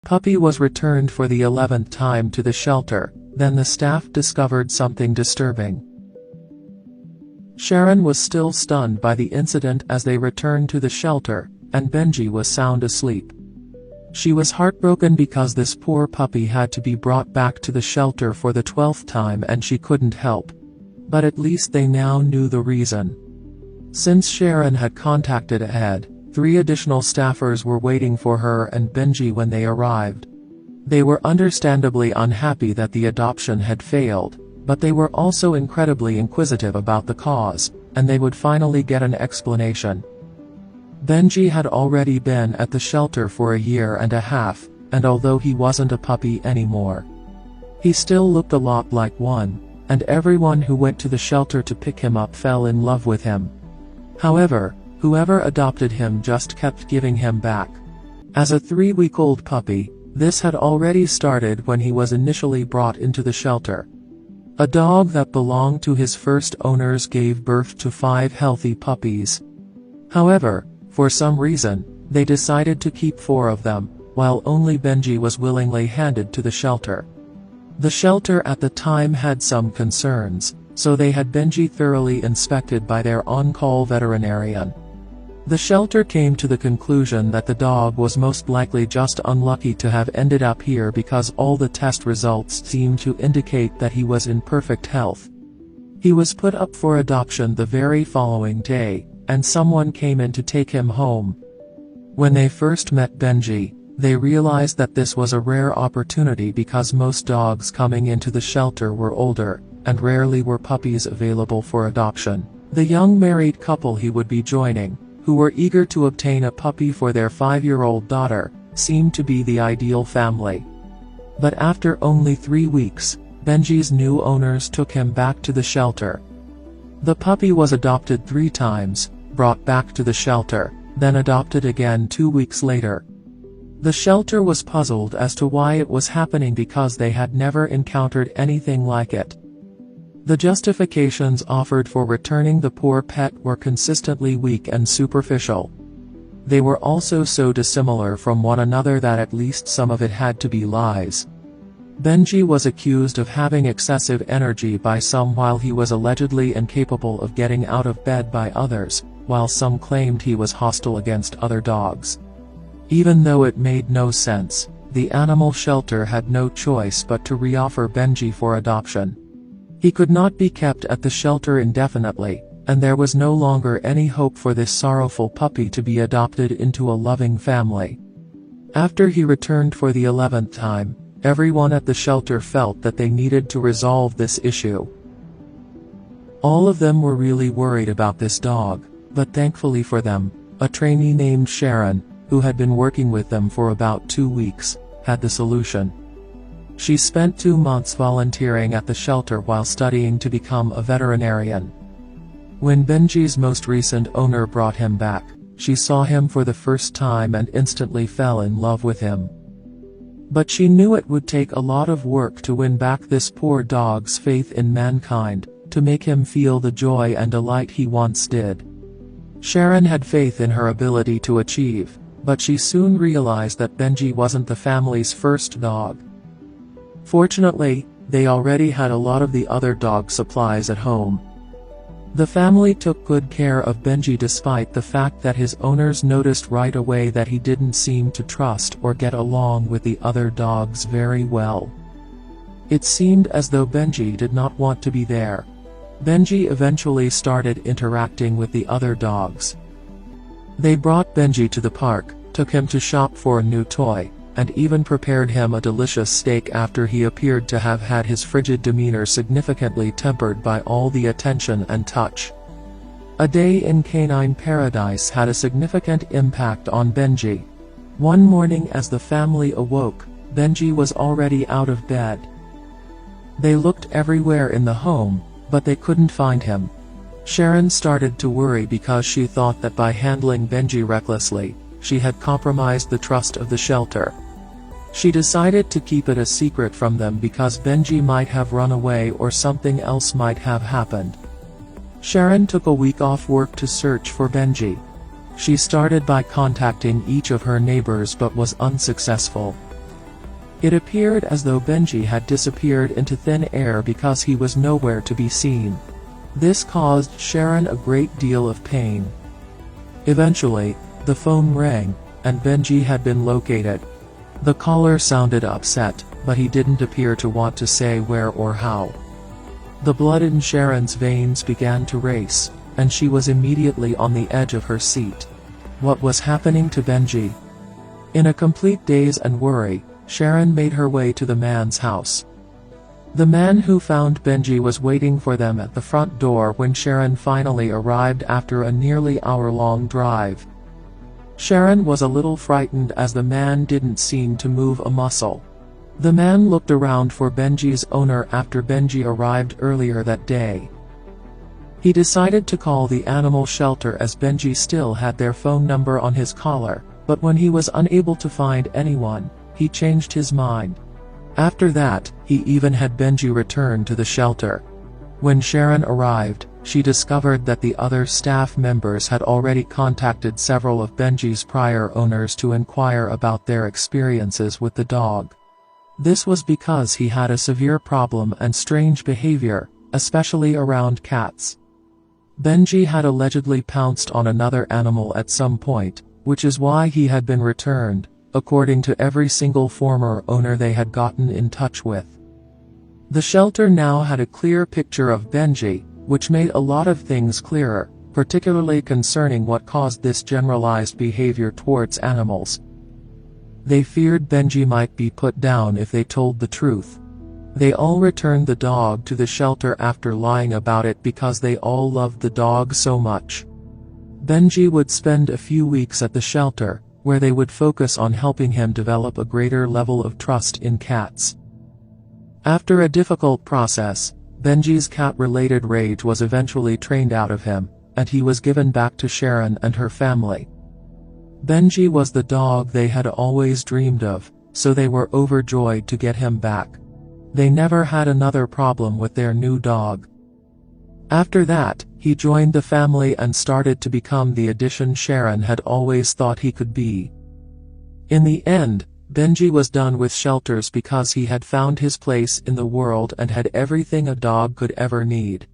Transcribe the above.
Puppy was returned for the 11th time to the shelter. Then the staff discovered something disturbing. Sharon was still stunned by the incident as they returned to the shelter, and Benji was sound asleep. She was heartbroken because this poor puppy had to be brought back to the shelter for the 12th time and she couldn't help. But at least they now knew the reason. Since Sharon had contacted Ed, 3 additional staffers were waiting for her and Benji when they arrived. They were understandably unhappy that the adoption had failed, but they were also incredibly inquisitive about the cause, and they would finally get an explanation. Benji had already been at the shelter for a year and a half, and although he wasn't a puppy anymore, he still looked a lot like one, and everyone who went to the shelter to pick him up fell in love with him. However, whoever adopted him just kept giving him back. As a 3-week-old puppy, this had already started when he was initially brought into the shelter. A dog that belonged to his first owners gave birth to 5 healthy puppies. However, for some reason, they decided to keep 4 of them, while only Benji was willingly handed to the shelter. The shelter at the time had some concerns, so they had Benji thoroughly inspected by their on-call veterinarian. The shelter came to the conclusion that the dog was most likely just unlucky to have ended up here because all the test results seemed to indicate that he was in perfect health. He was put up for adoption the very following day, and someone came in to take him home. When they first met Benji, they realized that this was a rare opportunity because most dogs coming into the shelter were older, and rarely were puppies available for adoption. The young married couple he would be joining, who were eager to obtain a puppy for their 5-year-old daughter, seemed to be the ideal family. But after only 3 weeks, Benji's new owners took him back to the shelter. The puppy was adopted 3 times, brought back to the shelter, then adopted again 2 weeks later. The shelter was puzzled as to why it was happening because they had never encountered anything like it. The justifications offered for returning the poor pet were consistently weak and superficial. They were also so dissimilar from one another that at least some of it had to be lies. Benji was accused of having excessive energy by some while he was allegedly incapable of getting out of bed by others, while some claimed he was hostile against other dogs. Even though it made no sense, the animal shelter had no choice but to reoffer Benji for adoption. He could not be kept at the shelter indefinitely, and there was no longer any hope for this sorrowful puppy to be adopted into a loving family. After he returned for the 11th time, everyone at the shelter felt that they needed to resolve this issue. All of them were really worried about this dog, but thankfully for them, a trainee named Sharon, who had been working with them for about 2 weeks, had the solution. She spent 2 months volunteering at the shelter while studying to become a veterinarian. When Benji's most recent owner brought him back, she saw him for the first time and instantly fell in love with him. But she knew it would take a lot of work to win back this poor dog's faith in mankind, to make him feel the joy and delight he once did. Sharon had faith in her ability to achieve, but she soon realized that Benji wasn't the family's first dog. Fortunately, they already had a lot of the other dog supplies at home. The family took good care of Benji despite the fact that his owners noticed right away that he didn't seem to trust or get along with the other dogs very well. It seemed as though Benji did not want to be there. Benji eventually started interacting with the other dogs. They brought Benji to the park, took him to shop for a new toy, and even prepared him a delicious steak after he appeared to have had his frigid demeanor significantly tempered by all the attention and touch. A day in canine paradise had a significant impact on Benji. One morning as the family awoke, Benji was already out of bed. They looked everywhere in the home, but they couldn't find him. Sharon started to worry because she thought that by handling Benji recklessly, she had compromised the trust of the shelter. She decided to keep it a secret from them because Benji might have run away or something else might have happened. Sharon took a week off work to search for Benji. She started by contacting each of her neighbors but was unsuccessful. It appeared as though Benji had disappeared into thin air because he was nowhere to be seen. This caused Sharon a great deal of pain. Eventually, the phone rang, and Benji had been located. The caller sounded upset, but he didn't appear to want to say where or how. The blood in Sharon's veins began to race, and she was immediately on the edge of her seat. What was happening to Benji? In a complete daze and worry, Sharon made her way to the man's house. The man who found Benji was waiting for them at the front door when Sharon finally arrived after a nearly hour-long drive. Sharon was a little frightened as the man didn't seem to move a muscle. The man looked around for Benji's owner after Benji arrived earlier that day. He decided to call the animal shelter as Benji still had their phone number on his collar, but when he was unable to find anyone, he changed his mind. After that, he even had Benji return to the shelter. When Sharon arrived, she discovered that the other staff members had already contacted several of Benji's prior owners to inquire about their experiences with the dog. This was because he had a severe problem and strange behavior, especially around cats. Benji had allegedly pounced on another animal at some point, which is why he had been returned, according to every single former owner they had gotten in touch with. The shelter now had a clear picture of Benji, which made a lot of things clearer, particularly concerning what caused this generalized behavior towards animals. They feared Benji might be put down if they told the truth. They all returned the dog to the shelter after lying about it because they all loved the dog so much. Benji would spend a few weeks at the shelter, where they would focus on helping him develop a greater level of trust in cats. After a difficult process, Benji's cat-related rage was eventually trained out of him, and he was given back to Sharon and her family. Benji was the dog they had always dreamed of, so they were overjoyed to get him back. They never had another problem with their new dog. After that, he joined the family and started to become the addition Sharon had always thought he could be. In the end, Benji was done with shelters because he had found his place in the world and had everything a dog could ever need.